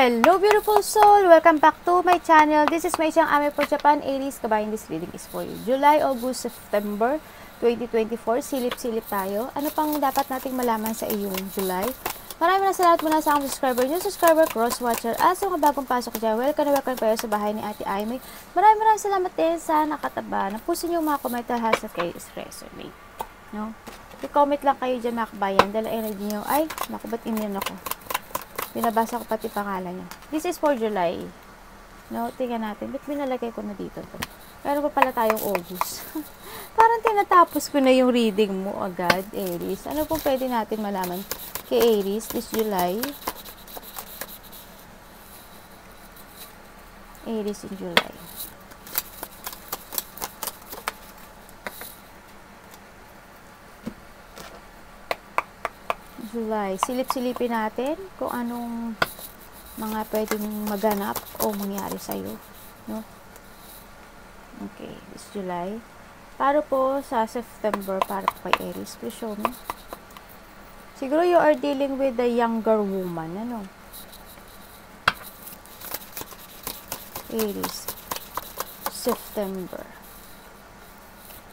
Hello beautiful soul! Welcome back to my channel. This is Mei Chiang Ame for Japan. Aries, kabayan, this reading is for you. July, August, September 2024. Silip-silip tayo. Ano pang dapat nating malaman sa iyong July? Maraming salamat muna sa akong subscriber, new subscriber, cross-watcher, at sa mga bagong pasok dyan. Welcome na welcome kayo sa bahay ni Ate Aimee. Maraming salamat din sa nakataba. Napusin yung mga komentar sa kay resonate. No? I-comment lang kayo dyan mga kabayan. Dala energy nyo. Ay, naku, ba't immune ako? Binabasa ko pati pangalan niya. This is for July. No, tingnan natin. Ba't binalagay ko na dito to? Meron pa pala tayong August. Parang tinatapos ko na yung reading mo agad, Aries. Ano pong pwede natin malaman kay Aries this July? Aries in July. July. Silip-silipin natin kung anong mga pwedeng maganap o mangyari sa'yo. No? Okay. This July. Para po sa September, para po kay Aries. Please show me. Siguro you are dealing with a younger woman. Ano? Aries. September.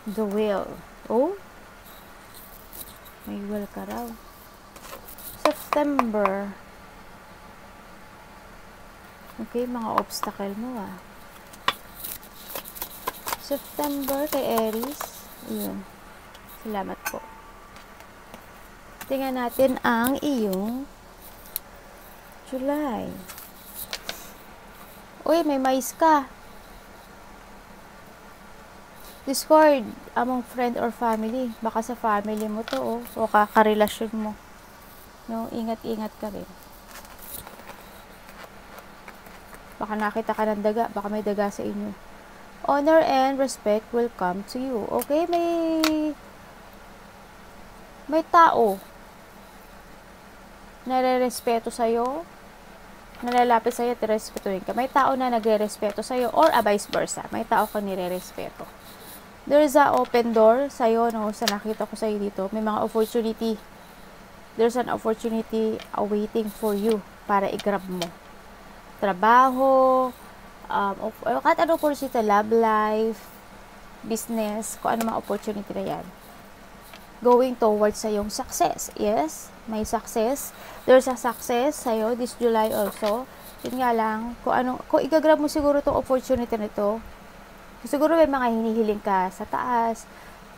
The Wheel. Oh? May wheel ka raw. September. Okay, mga obstacle mo September kay Aries. Ayun. Salamat po. Tingnan natin ang iyong July. Uy, may mais ka. Discord among friend or family. Baka sa family mo to o kakarelasyon mo. No, ingat-ingat ka rin. Baka nakita ka ng daga, baka may daga sa inyo. Honor and respect will come to you. Okay, may tao nare-respeto sa'yo, nalalapit sa'yo, tirespetuhin ka. May tao na nagre-respeto sa'yo or vice versa. May tao ka nire-respeto. There's a open door sa'yo, no, sa nakita ko sa'yo dito. May mga opportunity. There's an opportunity awaiting for you para i-grab mo. Trabaho, kahit ano opportunity, love life, business, kung ano mga opportunity na yan. Going towards sa yung success. Yes, may success. There's a success sa'yo this July also. Yun nga lang, kung i-grab mo siguro itong opportunity na ito, siguro may mga hinihiling ka sa taas,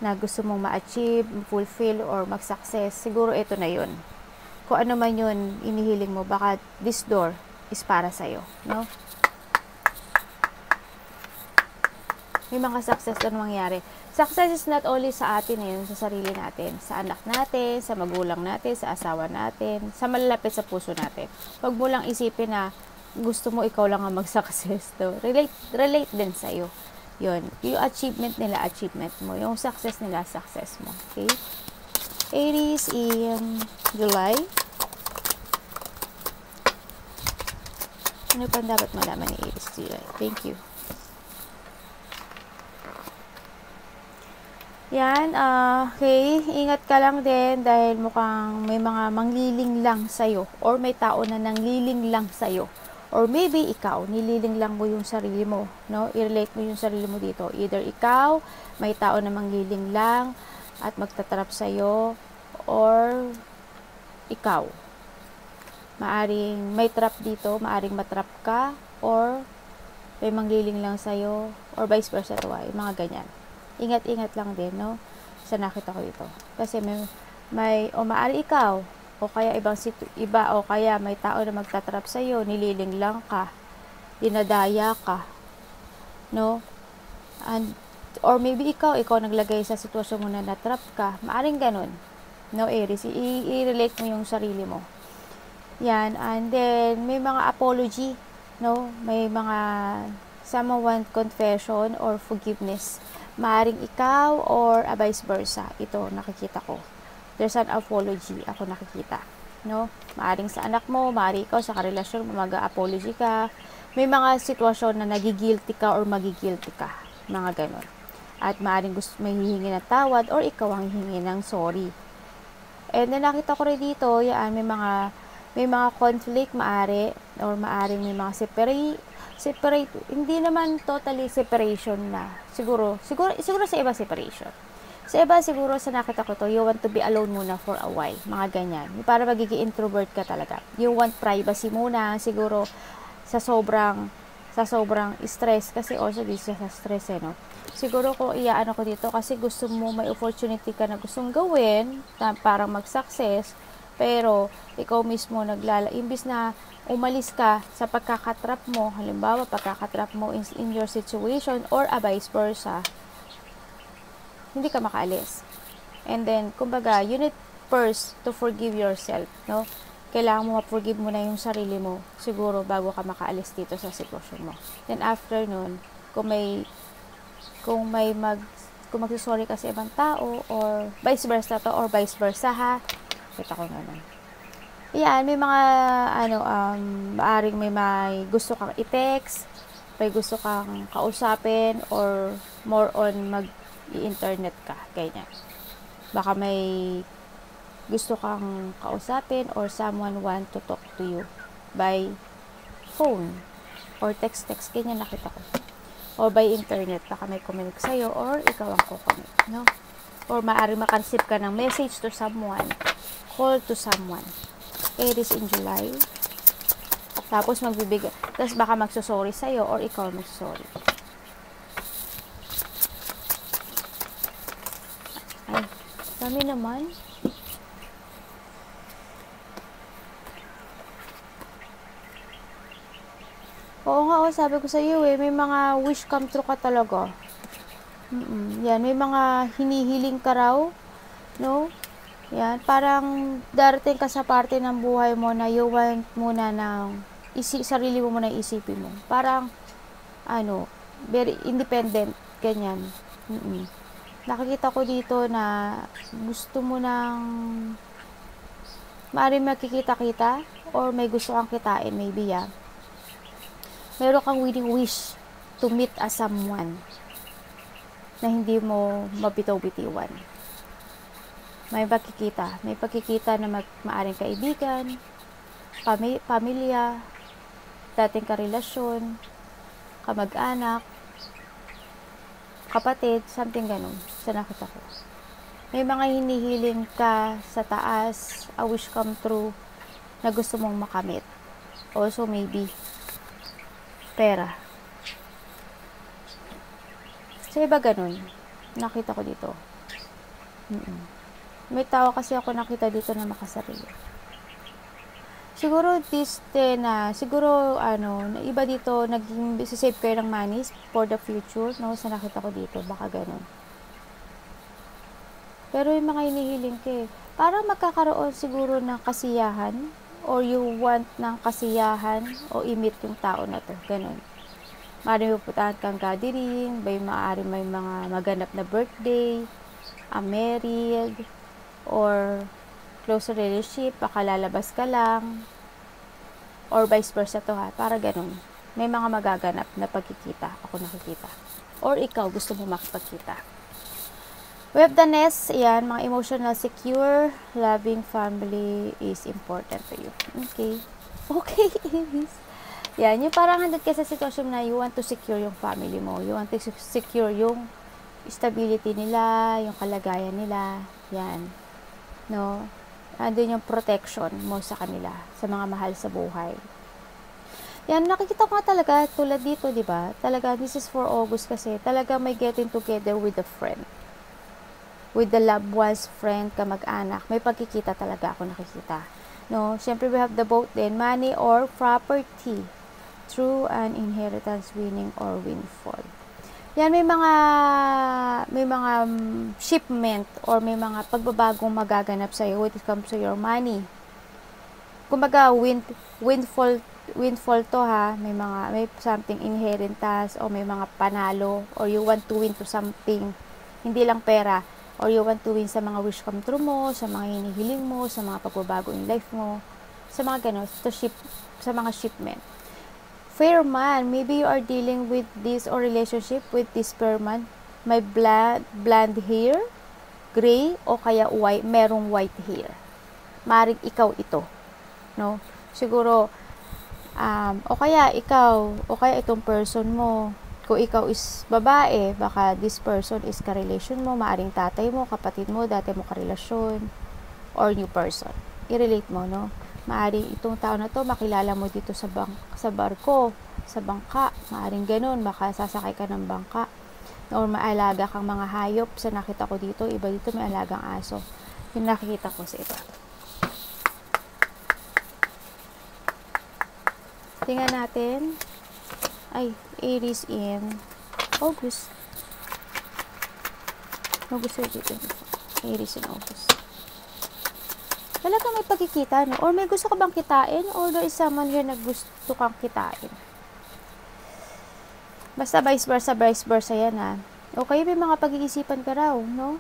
na gusto mong ma-achieve, fulfill, or mag-success, siguro ito na yun. Kung ano man yun, inihiling mo, baka this door is para sa'yo, no? May mga success na mangyari. Success is not only sa atin yun, sa sarili natin, sa anak natin, sa magulang natin, sa asawa natin, sa malalapit sa puso natin. Huwag mo lang isipin na gusto mo ikaw lang ang mag-success, no? Relate din sa'yo. Yun. Yung achievement nila, achievement mo. Yung success nila, success mo. Okay? Aries in July. Ano pa dapat malaman ni Aries July? Thank you. Yan. Okay. Ingat ka lang din dahil mukhang may mga mangliling lang sa'yo or may tao na nangliling lang sa'yo. Or maybe ikaw, nililing lang mo yung sarili mo, no? I-relate mo yung sarili mo dito. Either ikaw, may tao na mangliling lang at magtatrap sa'yo, or ikaw. Maaring may trap dito, maaring matrap ka, or may mangliling lang sa'yo, or vice versa to ay, mga ganyan. Ingat-ingat lang din, no? Sa nakita ko ito. Kasi maaari ikaw, o kaya iba o kaya may tao na magtatrap sa iyo, nililing lang ka, dinadaya ka, no? And or maybe ikaw naglagay sa sitwasyon mo na natrap ka, maaring ganun, no, Aries? I-relate mo yung sarili mo. Yan. And then may mga apology, no? May mga someone confession or forgiveness, maaring ikaw or vice versa. Ito nakikita ko. There's an apology ako nakikita, no? Maaring sa anak mo, maaring ikaw sa karelasyon mo, mag-apology ka. May mga sitwasyon na nagigilty ka or magigilty ka, mga ganon. At maaring may hihingi ng tawad or ikaw ang hihingi ng sorry. And then nakita ko rin dito, yan, may mga May mga conflict, maari, or maaring may mga separate, hindi naman totally separation na. Siguro sa iba separation. Sa iba siguro sa nakita ko to, you want to be alone muna for a while. Mga ganyan. Para magiging introvert ka talaga. You want privacy muna, siguro sa sobrang stress, kasi also this sa stress no. Siguro ko iyaano ko dito kasi gusto mo, may opportunity ka na gustong gawin na parang mag-success, pero ikaw mismo imbis na umalis ka sa pagkakatrap mo, halimbawa pagkakatrap mo in your situation or vice versa, hindi ka makaalis. And then, kumbaga, you need first to forgive yourself, no? Kailangan mo ma-forgive mo na yung sarili mo, siguro, bago ka makaalis dito sa sitwasyon mo. Then, after nun, kung magsusorry ka sa ibang tao, or vice versa ha, kita ko naman. Yan, may mga, maaring may gusto kang i-text, may gusto kang kausapin, or more on mag-i-internet ka, ganyan. Baka may gusto kang kausapin, or someone want to talk to you by phone, or text, ganyan nakita ko. Or by internet, baka may comment sa'yo, or ikaw ang kukomment, no? Or maaring makareceive ka ng message to someone, call to someone. Aries in July. Tapos tapos baka magsusorry sa'yo, or ikaw magsusorry. Ay, dami naman. Oo nga, sabi ko sa iyo may mga wish come true ka talaga. Yan, may mga hinihiling ka raw, no? Yan, parang darating ka sa parte ng buhay mo na you want muna sarili mo muna isipin mo. Parang, very independent, ganyan. Nakikita ko dito na gusto mo maaaring makikita-kita, or may gusto kang kitain, maybe, meron kang winning wish to meet someone na hindi mo mabitaw-bitiwan. May pagkikita na maaring kaibigan, pamilya, dating karelasyon, kamag-anak, kapatid, something ganun, sa nakita ko. May mga hinihiling ka sa taas, a wish come true, na gusto mong makamit. Also, maybe, pera. Sa iba ganun, nakita ko dito. May tao kasi ako nakita dito na makasarili. Siguro na iba dito, naging save kayo ng money for the future, no? Sa nakita ko dito, baka ganun. Pero yung mga hinihiling ka, parang magkakaroon siguro ng kasiyahan, or you want ng kasiyahan, o i-meet yung tao na to, ganun. Maaaring pupuntahan kang gathering, maaaring may mga maganap na birthday, married, or close relationship, baka lalabas ka lang, or vice versa to para ganun. May mga magaganap na pagkikita, ako nakikita. Or ikaw, gusto mo makipagkita. We have the next, mga emotional secure, loving family is important to you. Okay, Aries. Yung parang handad ka sa sitwasyon na you want to secure yung family mo. You want to secure yung stability nila, yung kalagayan nila. Yan. No? Andun yung protection mo sa kanila, sa mga mahal sa buhay. Yan, nakikita ko nga talaga, tulad dito, di ba? Talaga, this is for August kasi, talaga may getting together with a friend. With the loved one's friend, kamag-anak. May pagkikita talaga ako nakikita. No? Siyempre, we have the both din, money or property through an inheritance, winning or windfall. Yan, may mga shipment or may mga pagbabagong magaganap sa iyo when it comes to your money. Kumbaga, windfall to may something inheritance, o may mga panalo, or you want to win to something, hindi lang pera, or you want to win sa mga wish come true mo, sa mga hinihiling mo, sa mga pagbabago in life mo, sa mga ganun, sa mga shipment. Fair man, maybe you are dealing with this or relationship with this fair man. May blonde hair, gray, o kaya merong white hair. Maring ikaw ito. no? Siguro, o kaya ikaw, o kaya itong person mo, kung ikaw is babae, baka this person is ka-relation mo, maaring tatay mo, kapatid mo, dati mo ka-relasyon, or new person. I-relate mo, no? Maaring itong tao na to, makilala mo dito sa barko, sa bangka, maaring ganun, baka sasakay ka ng bangka, or maalaga kang mga hayop. Sa nakita ko dito, iba dito may alagang aso. Yung nakikita ko sa ito. Tingnan natin. Ay, Aries in August. August dito. Aries in August. Talaga may pagkikita, no? Or may gusto ka bang kitain? Or there is someone here na gusto kang kitain? Basta vice versa yan, ha? Okay, may mga pag-iisipan ka raw, no?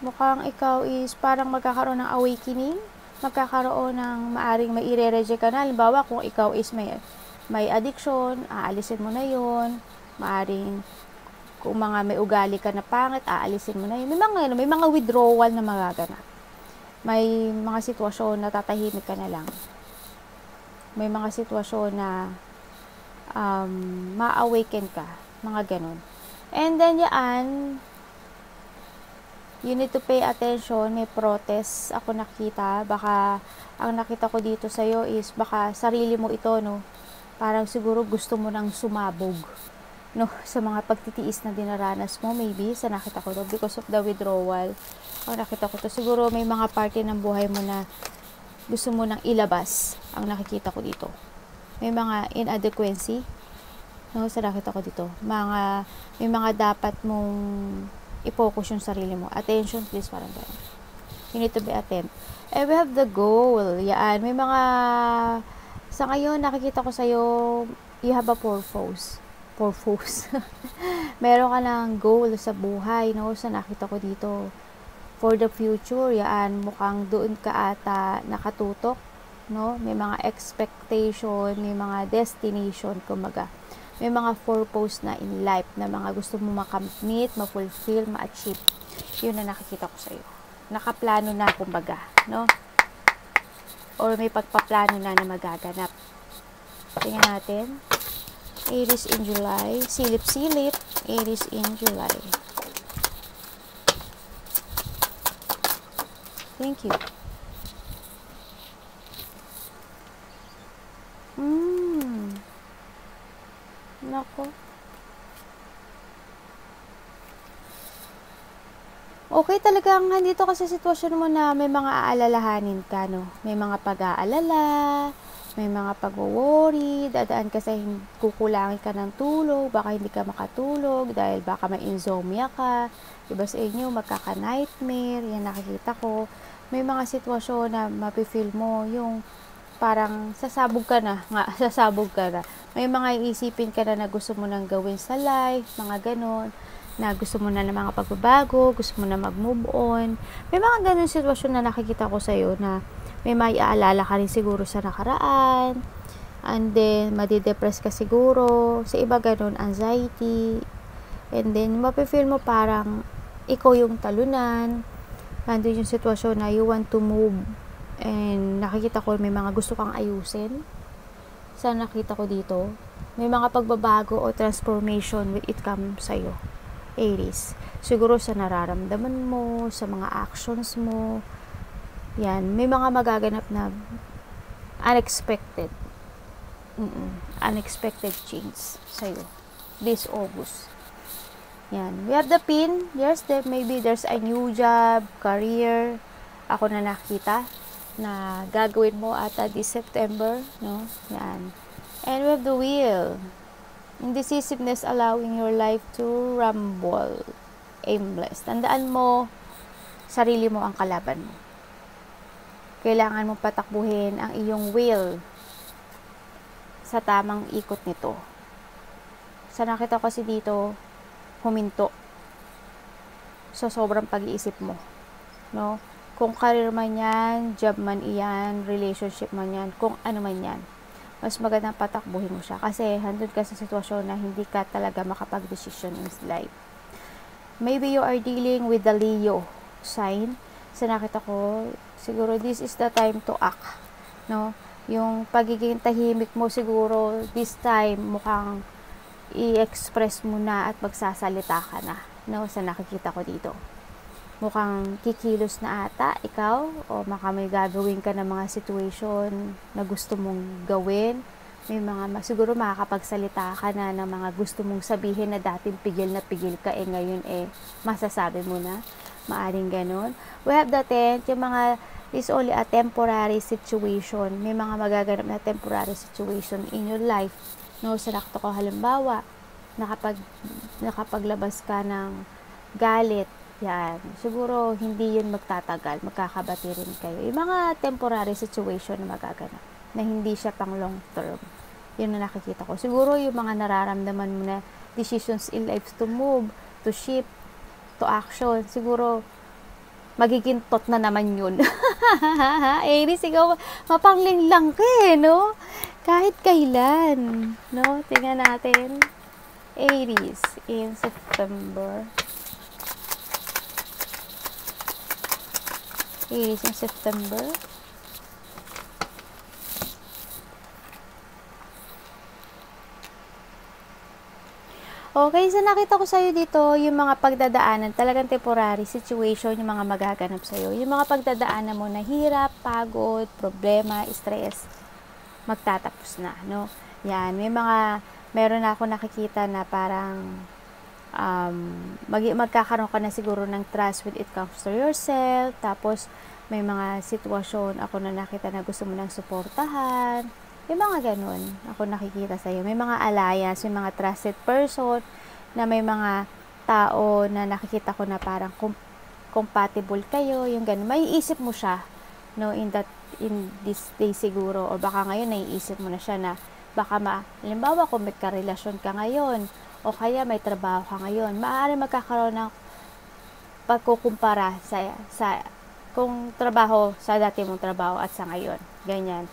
Mukhang ikaw is parang magkakaroon ng awakening, magkakaroon ng maaring may ire-reject ka na. Halimbawa, kung ikaw is may addiction, aalisin mo na yon. Maaring kung may ugali ka na pangit, aalisin mo na yun. May mga withdrawal na magaganap. May mga sitwasyon na tatahimik ka na lang. May mga sitwasyon na ma-awaken ka. Mga ganun. And then you need to pay attention. May protest ako nakita. Baka ang nakita ko dito sa'yo is baka sarili mo ito, no? Parang siguro gusto mo nang sumabog, no? Sa mga pagtitiis na dinaranas mo, maybe, sa nakita ko to, because of the withdrawal. Ang nakita ko to, siguro may mga parte ng buhay mo na gusto mo nang ilabas. Ang nakikita ko dito. May mga inadequacy, no? Sa nakita ko dito. May mga dapat mong i-focus yung sarili mo. Attention, please, parang gano'n. You need to be attentive. And we have the goal. Yan. May mga, sa ngayon, nakikita ko sa'yo, you have a purpose. Meron ka ng goal sa buhay, no? Sa nakita ko dito. For the future, yan, mukhang doon ka ata nakatutok, no? May mga expectation, may mga destination, kumaga. May mga purpose na in life na mga gusto mo makamit, ma-fulfill, ma-achieve. Yun na nakikita ko sa'yo. Nakaplano na, kumbaga, no? Or may pagpaplano na magaganap. Tingnan natin. Aries in July. Silip-silip. Aries in July. Thank you. Nako. Okay talagang nandito ka sa sitwasyon mo na may mga aalalahanin ka, no? May mga pag-aalala, may mga pag-worry, dadaan ka sa kukulangin ka ng tulog, baka hindi ka makatulog dahil baka may insomnia ka, iba sa inyo, magkaka-nightmare, yan nakikita ko. May mga sitwasyon na mapifeel mo yung parang sasabog ka na. May mga iisipin ka na gusto mo nang gawin sa life, mga ganon, na gusto mo na ng mga pagbabago, gusto mo na mag-move on. May mga ganon sitwasyon na nakikita ko sa'yo na may maiaalala ka rin siguro sa nakaraan, and then madidepress ka siguro, sa iba ganon, anxiety, and then mapifeel mo parang ikaw yung talunan. Nandun yung sitwasyon na you want to move, and nakikita ko may mga gusto kang ayusin. Sa nakita ko dito, may mga pagbabago o transformation when it comes sa'yo, Aries. Siguro sa nararamdaman mo, sa mga actions mo, yan, may mga magaganap na unexpected. Unexpected change sa'yo this August. Yan. We have the pin. Yes, maybe there's a new job, career. Ako na nakita na gagawin mo ata this September, no? Yan. And we have the wheel. Indecisiveness, allowing your life to rumble. Aimless. Tandaan mo, sarili mo ang kalaban mo. Kailangan mo patakbuhin ang iyong will sa tamang ikot nito. Sa nakita ko kasi dito, huminto sa sobrang pag-iisip mo, no? Kung career man yan, job man iyan, relationship man yan, kung ano man yan, mas magandang patakbuhin mo siya kasi handun ka sa sitwasyon na hindi ka talaga makapag-decision in life. Maybe you are dealing with the Leo sign. Sa nakita ko, siguro this is the time to act, no? Yung pagiging tahimik mo siguro, this time, mukhang i-express mo na at magsasalita ka na, no? Sa nakikita ko dito. Mukhang kikilos na ata ikaw, o baka may gagawin ka ng mga situation na gusto mong gawin. May mga, siguro makakapagsalita ka na ng mga gusto mong sabihin na dating pigil na pigil ka, ngayon masasabi mo na. Maaring ganun. We have the 10, yung mga is only a temporary situation. May mga magaganap na temporary situation in your life. No, sa nakto ko halimbawa, nakapaglabas ka ng galit, yan. Siguro hindi yun magtatagal, magkakabati rin kayo. Yung mga temporary situation na magaganap, na hindi siya pang long term. Yun na nakikita ko. Siguro yung mga nararamdaman mo na decisions in life to move, to shift, to action, siguro magiging tot na naman yun. Aries, ikaw mapangling lang ka no? Kahit kailan, no? Tingnan natin. Aries in September. Aries in September. Okay, so nakita ko sa'yo dito yung mga pagdadaanan, talagang temporary situation, yung mga magaganap sa'yo. Yung mga pagdadaanan mo na hirap, pagod, problema, stress, magtatapos na, no? Yan, meron ako nakikita na parang magkakaroon ka na siguro ng trust when it comes to yourself. Tapos, may mga sitwasyon ako na nakita na gusto mo nang suportahan. May mga ganun ako nakikita sa'yo. May mga alliance, may mga trusted person, na may mga tao na nakikita ko na parang compatible kayo, yung ganun. Maiisip mo siya, no, in this day siguro, o baka ngayon naiisip mo na siya na baka halimbawa kung may karelasyon ka ngayon, o kaya may trabaho ka ngayon, maaari magkakaroon ng pagkukumpara sa kung trabaho sa dati mong trabaho at sa ngayon, ganyan.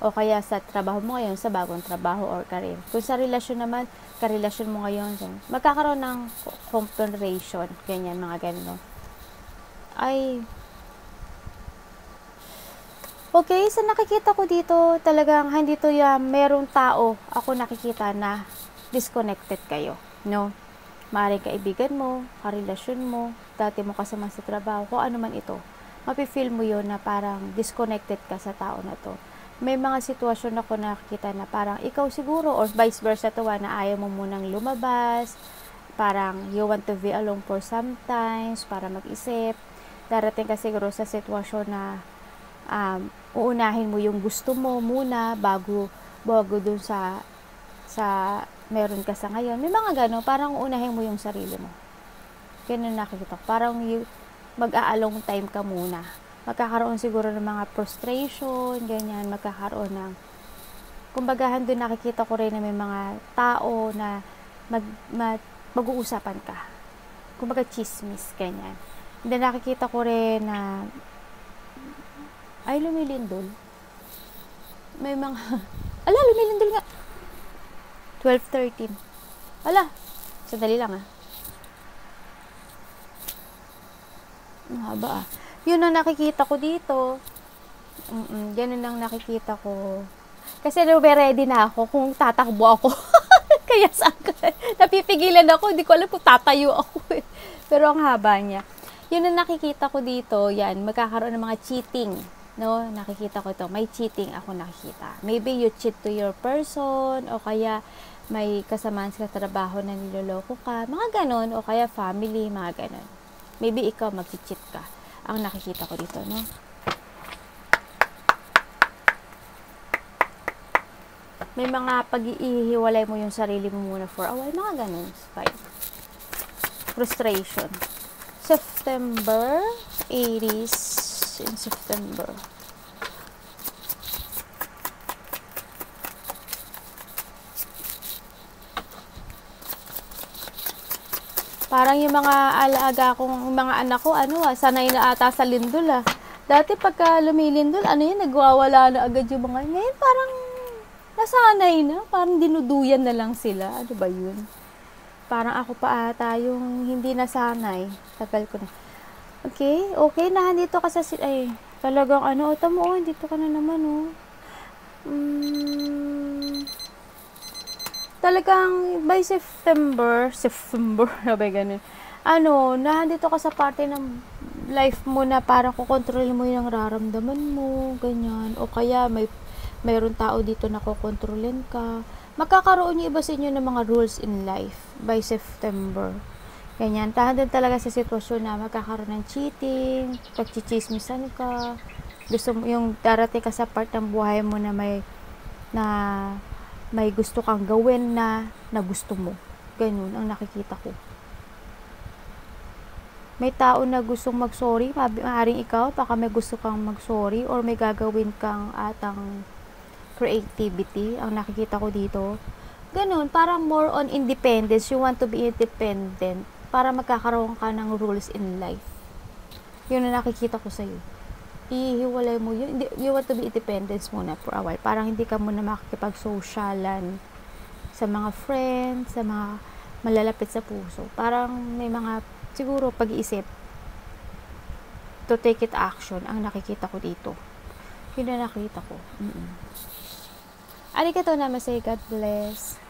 O kaya sa trabaho mo ngayon, sa bagong trabaho or career. Kung sa relasyon naman, karelasyon mo ngayon, magkakaroon ng comparison, ganyan, mga ganun. Ay, okay, sa nakikita ko dito, talagang hindi to merong tao ako nakikita na disconnected kayo, no? Maaaring kaibigan mo, karelasyon mo, dati mo kasama sa trabaho, kung ano man ito, mapifeel mo yun na parang disconnected ka sa tao na to. May mga sitwasyon ako nakikita na parang ikaw siguro or vice versa to na ayaw mo munang lumabas, parang you want to be alone for sometimes para mag-isip. Darating ka siguro sa sitwasyon na uunahin mo yung gusto mo muna bago dun sa meron ka sa ngayon. May mga gano'n, parang uunahin mo yung sarili mo. Ganun nakikita ko. Parang mag-aalong time ka muna. Magkakaroon siguro ng mga frustration, ganyan, magkakaroon ng, kumbaga, doon nakikita ko rin na may mga tao na mag-uusapan ka. Kumbaga, chismis, ganyan. Then, nakikita ko rin na, ay, lumilindol. May mga, lumilindol nga. 12:13. Sandali lang Ang haba Yun ang nakikita ko dito. Ganun ang nakikita ko. Kasi ready na ako kung tatakbo ako. Kaya napipigilan ako. Hindi ko alam kung tatayo ako Pero ang haba niya. Yun ang nakikita ko dito. Yan, magkakaroon ng mga cheating. No, nakikita ko ito. May cheating ako nakikita. Maybe you cheat to your person, o kaya may kasamaan sa trabaho na niloloko ka. Mga ganon, o kaya family, mga ganon. Maybe ikaw mag-cheat ka. Ang nakikita ko dito, no? May mga pag-ihiwalay mo yung sarili mo muna for a while. Mga ganun. Fine. Frustration. September. Aries in September. Parang yung mga alaga kong mga anak ko, sanay na ata sa lindol Dati pagka lumilindol, nagwawala na agad yung mga, ngayon parang nasanay na, parang dinuduyan na lang sila. Ano ba yun? Parang ako pa ata yung hindi nasanay. Tagal ko na. Okay, nandito ka sa, talagang tamo, dito ka na naman Talagang by September, sabi ganun. Nandito ka sa parte ng life mo na parang kukontrolin mo yung nararamdaman mo, ganyan. O kaya mayroon tao dito na kukontrolin ka. Magkakaroon yung iba sa inyo ng mga rules in life by September. Ganyan. Tahan din talaga sa sitwasyon na magkakaroon ng cheating, pagchichismisan ka, gusto mo yung darating ka sa part ng buhay mo na may gusto kang gawin na gusto mo. Ganun ang nakikita ko. May tao na gustong mag-sorry, maaaring ikaw, baka may gusto kang mag-sorry or may gagawin kang atang creativity, ang nakikita ko dito. Ganun, parang more on independence. You want to be independent para magkakaroon ka ng rules in life. Yun ang nakikita ko sa'yo. Ihiwalay mo yun. You want to be independent muna for a while. Parang hindi ka muna makikipag-socialan sa mga friends, sa mga malalapit sa puso. Parang may mga, siguro, pag-iisip to take it action ang nakikita ko dito. Yun ang nakikita ko. Arigatou namaste. God bless.